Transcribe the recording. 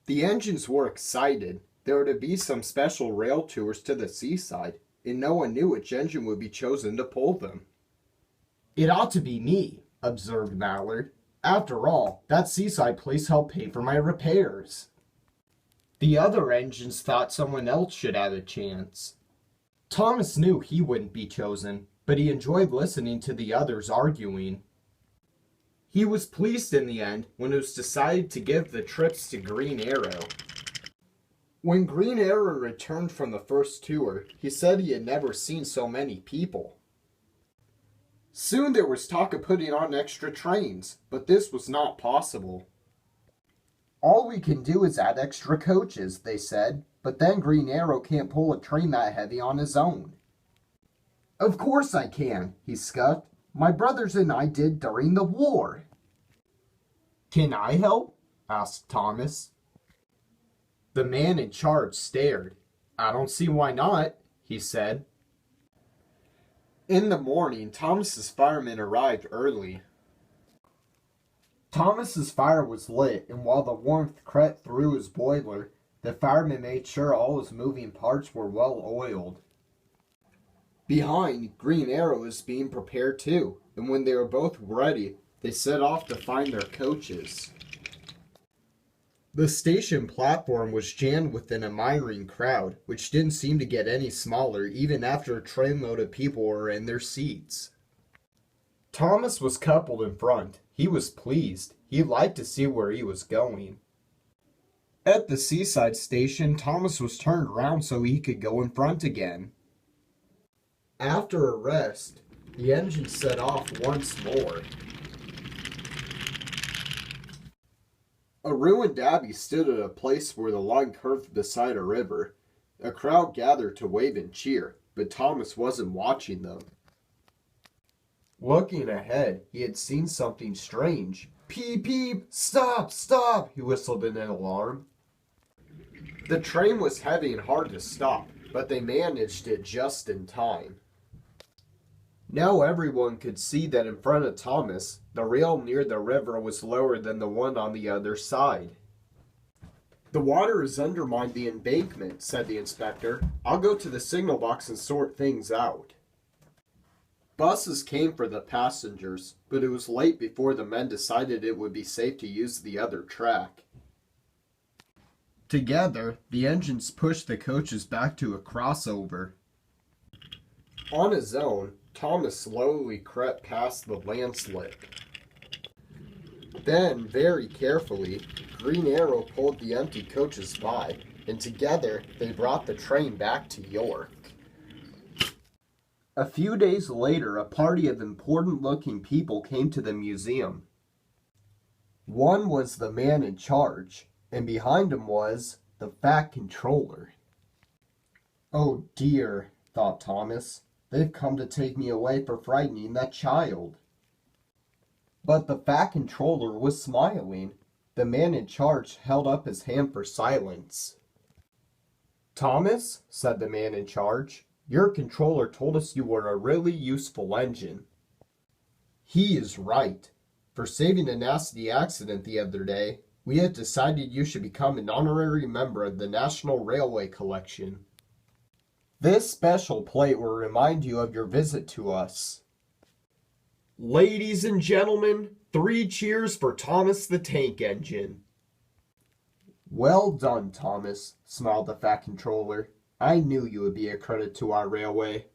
The engines were excited. There were to be some special rail tours to the seaside, and no one knew which engine would be chosen to pull them. "It ought to be me," observed Mallard. "After all, that seaside place helped pay for my repairs." The other engines thought someone else should have a chance. Thomas knew he wouldn't be chosen, but he enjoyed listening to the others arguing. He was pleased in the end when it was decided to give the trips to Green Arrow. When Green Arrow returned from the first tour, he said he had never seen so many people. Soon there was talk of putting on extra trains, but this was not possible. "All we can do is add extra coaches," they said, "but then Green Arrow can't pull a train that heavy on his own." "Of course I can," he scoffed. "My brothers and I did during the war." "Can I help?" asked Thomas. The man in charge stared. "I don't see why not," he said. In the morning, Thomas's firemen arrived early. Thomas's fire was lit, and while the warmth crept through his boiler, the firemen made sure all his moving parts were well oiled. Behind, Green Arrow was being prepared too, and when they were both ready, they set off to find their coaches. The station platform was jammed with an admiring crowd, which didn't seem to get any smaller even after a trainload of people were in their seats. Thomas was coupled in front. He was pleased. He liked to see where he was going. At the seaside station, Thomas was turned around so he could go in front again. After a rest, the engine set off once more. A ruined abbey stood at a place where the line curved beside a river. A crowd gathered to wave and cheer, but Thomas wasn't watching them. Looking ahead, he had seen something strange. "Peep, peep! Stop, stop!" he whistled in alarm. The train was heavy and hard to stop, but they managed it just in time. Now everyone could see that in front of Thomas, the rail near the river was lower than the one on the other side. "The water has undermined the embankment," said the inspector. "I'll go to the signal box and sort things out." Buses came for the passengers, but it was late before the men decided it would be safe to use the other track. Together, the engines pushed the coaches back to a crossover. On his own, Thomas slowly crept past the landslip. Then, very carefully, Green Arrow pulled the empty coaches by, and together they brought the train back to York. A few days later, a party of important-looking people came to the museum. One was the man in charge, and behind him was the Fat Controller. "Oh dear," thought Thomas. "They've come to take me away for frightening that child." But the Fat Controller was smiling. The man in charge held up his hand for silence. "Thomas," said the man in charge, "your controller told us you were a really useful engine." "He is right. For saving a nasty accident the other day, we have decided you should become an honorary member of the National Railway Collection. This special plate will remind you of your visit to us. Ladies and gentlemen, 3 cheers for Thomas the Tank Engine." "Well done, Thomas," smiled the Fat Controller. "I knew you would be a credit to our railway."